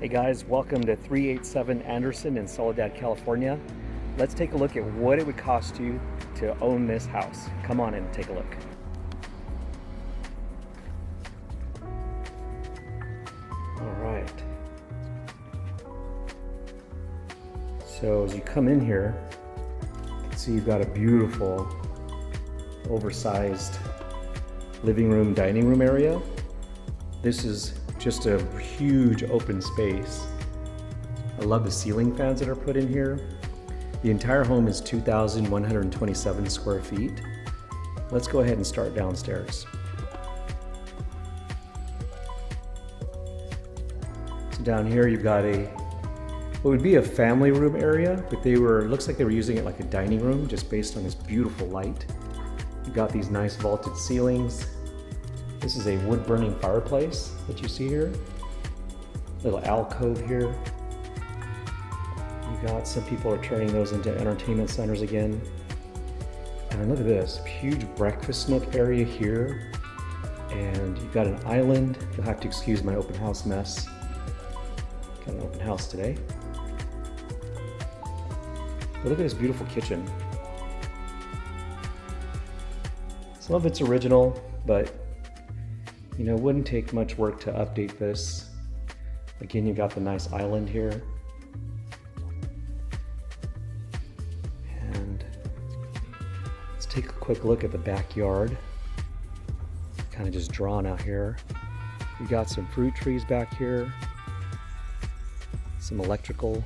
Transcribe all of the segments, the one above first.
Hey guys, welcome to 387 Anderson in Soledad, California. Let's take a look at what it would cost you to own this house. Come on in and take a look. All right. So as you come in here, you can see you've got a beautiful, oversized living room, dining room area. This is just a huge open space. I love the ceiling fans that are put in here. The entire home is 2,127 square feet. Let's go ahead and start downstairs. So down here you've got what would be a family room area, but looks like they were using it like a dining room just based on this beautiful light. You've got these nice vaulted ceilings. This is a wood burning fireplace that you see here. Little alcove here. You got some people are turning those into entertainment centers again. And look at this, huge breakfast nook area here. And you've got an island. You'll have to excuse my open house mess. Got an open house today. But look at this beautiful kitchen. Some of it's original, but it wouldn't take much work to update this. Again, you've got the nice island here. And let's take a quick look at the backyard. Kind of just drawn out here. You've got some fruit trees back here. Some electrical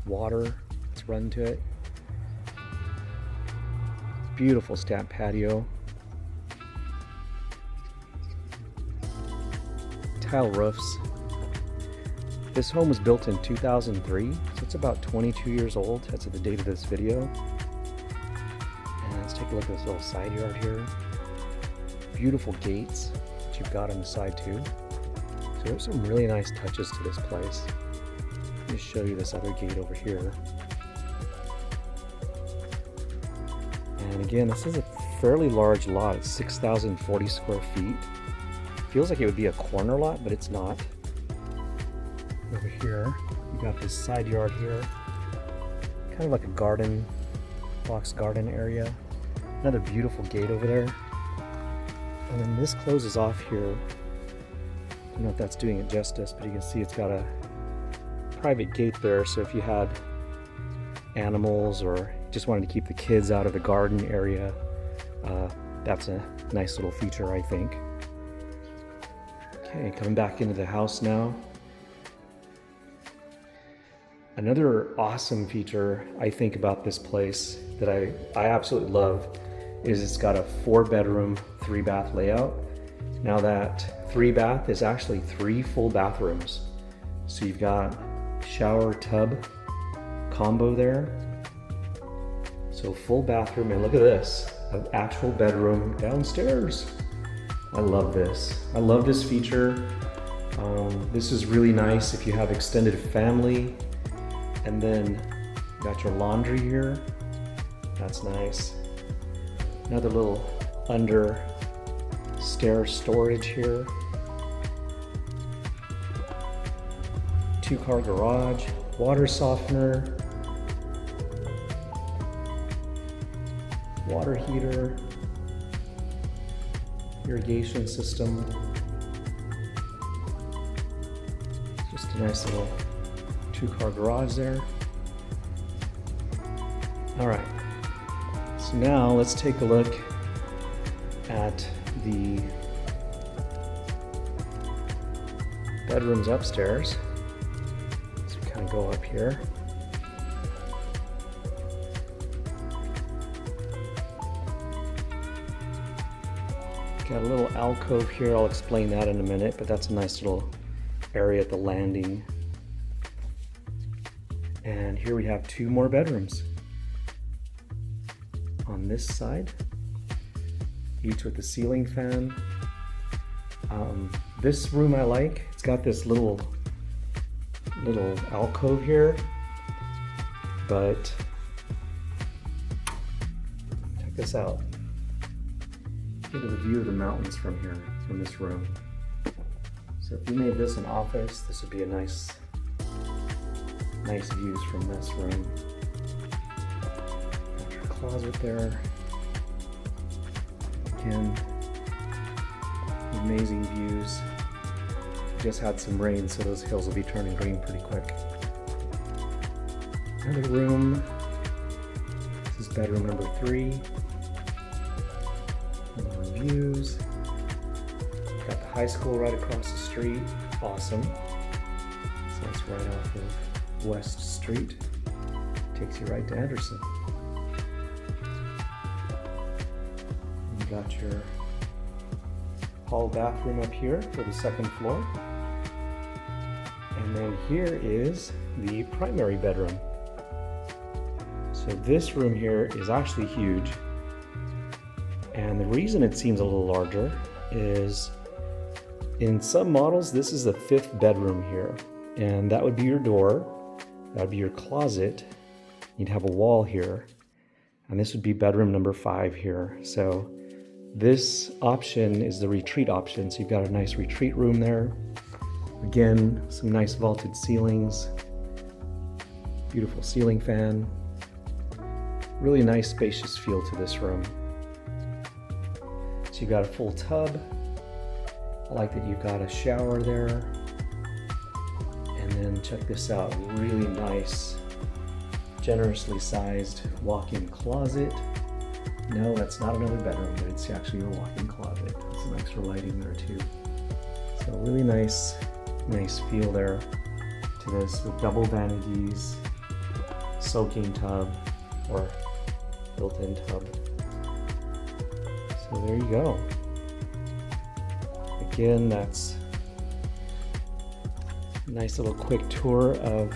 water that's run to it. Beautiful stamp patio. Tile roofs. This home was built in 2003, so it's about 22 years old. That's at the date of this video. And let's take a look at this little side yard here. Beautiful gates that you've got on the side too. So there's some really nice touches to this place. Let me show you this other gate over here. And again, this is a fairly large lot. It's 6,040 square feet. Feels like it would be a corner lot, but it's not. Over here, you got this side yard here. Kind of like a garden, box garden area. Another beautiful gate over there. And then this closes off here. I don't know if that's doing it justice, but you can see it's got a private gate there. So if you had animals or just wanted to keep the kids out of the garden area, that's a nice little feature, I think. Okay, coming back into the house now. Another awesome feature I think about this place that I absolutely love is it's got a 4-bedroom, 3-bath layout. Now that 3-bath is actually 3 full bathrooms. So you've got shower tub combo there. So full bathroom, and look at this, an actual bedroom downstairs. I love this. I love this feature. This is really nice if you have extended family. And then you got your laundry here. That's nice. Another little under stair storage here. 2-car garage, water softener, water heater, irrigation system. Just a nice little 2-car garage there. All right, so now let's take a look at the bedrooms upstairs. So we kind of go up here. Got a little alcove here. I'll explain that in a minute, but that's a nice little area at the landing. And here we have 2 more bedrooms on this side, each with a ceiling fan. This room I like. It's got this little alcove here, but check this out. Look at the view of the mountains from here, from this room. So So if you made this an office, this would be a nice views from this room. Got your closet there. Again, amazing views. Just had some rain, so those hills will be turning green pretty quick. Another room. This is bedroom number 3. More views. Got the high school right across the street. Awesome. So it's right off of West Street. Takes you right to Anderson. You got your hall bathroom up here for the 2nd floor. And then here is the primary bedroom. So this room here is actually huge. And the reason it seems a little larger is in some models, this is the 5th bedroom here. And that would be your door. That would be your closet. You'd have a wall here. And this would be bedroom number 5 here. So this option is the retreat option. So you've got a nice retreat room there. Again, some nice vaulted ceilings. Beautiful ceiling fan. Really nice spacious feel to this room. So you've got a full tub. I like that you've got a shower there. And then check this out, really nice, generously sized walk-in closet. No, that's not another bedroom, but it's actually your walk-in closet. With some extra lighting there too. So really nice feel there to this with double vanities, soaking tub, or built-in tub. So there you go. Again, that's a nice little quick tour of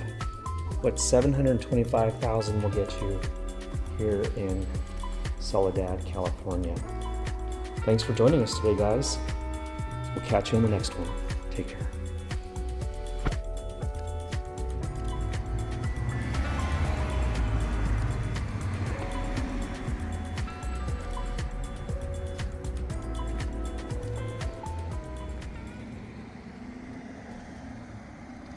what $725,000 will get you here in Soledad, California. Thanks for joining us today, guys. We'll catch you in the next one. Take care.